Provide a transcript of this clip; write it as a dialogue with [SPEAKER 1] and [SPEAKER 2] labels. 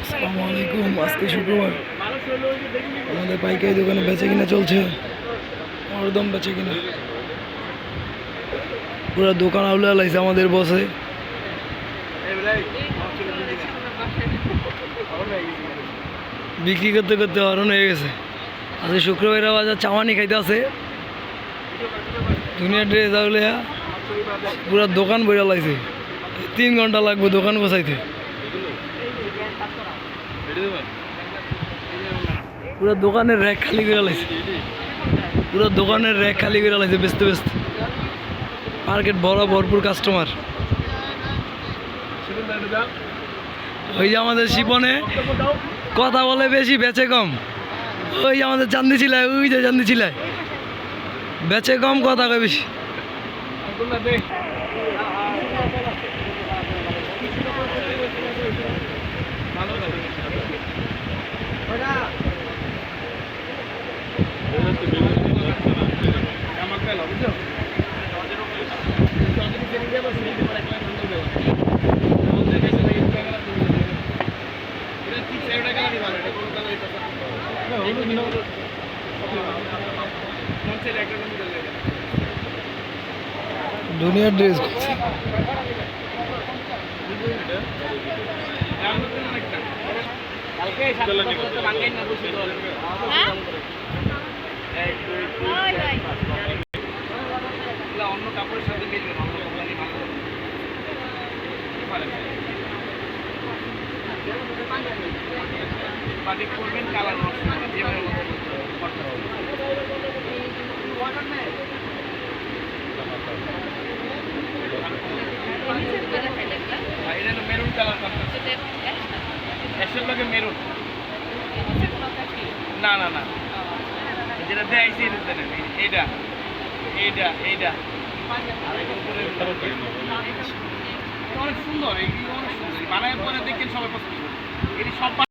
[SPEAKER 1] আসসালামু আলাইকুম। আজকে শুক্রবার, আমাদের পাইকারি দোকানে বেচে কিনা চলছে, একদম বেচে কিনা পুরো দোকান আউলা লাগছে আমাদের বসে। বিক্রি করতে করতে হরণ হয়ে গেছে। আজকে শুক্রবার বাজার চাওয়ানি খাইতে আছে, দুনিয়ার ড্রেস আউলে পুরা দোকান বইরা লাগছে। 3 ঘন্টা লাগবে দোকান গোছাইতে। পুরো দোকানের র্যাক খালি করে লাগছে, পুরো দোকানের র্যাক খালি করে লাগছে ব্যস্ত ব্যস্ত। মার্কেট ভরপুর কাস্টমার। ওই যে আমাদের শিপনে কথা বলে বেশি, বেচে কম। ওই যে আমাদের চান্দি ছিলায়, ওই যে চান্দি ছিলায়, বেচে কম কথা কয় বেশি। দুনিয়ার ড্রেস
[SPEAKER 2] অন্য কাপড়ের সাথে মিলবে না, অন্য কোম্পানি ভালো বাটিক করবেন, কালার নষ্ট হবে যেভাবে এটা মেরুন কালার একশোর লগে মেরুন। না না না, যেটা দেখাইছি এইটা এইটা এইটা অনেক সুন্দর, এইগুলো অনেক সুন্দর। বানায় পরে দেখেন সবাই পছন্দ করবে। এটি সব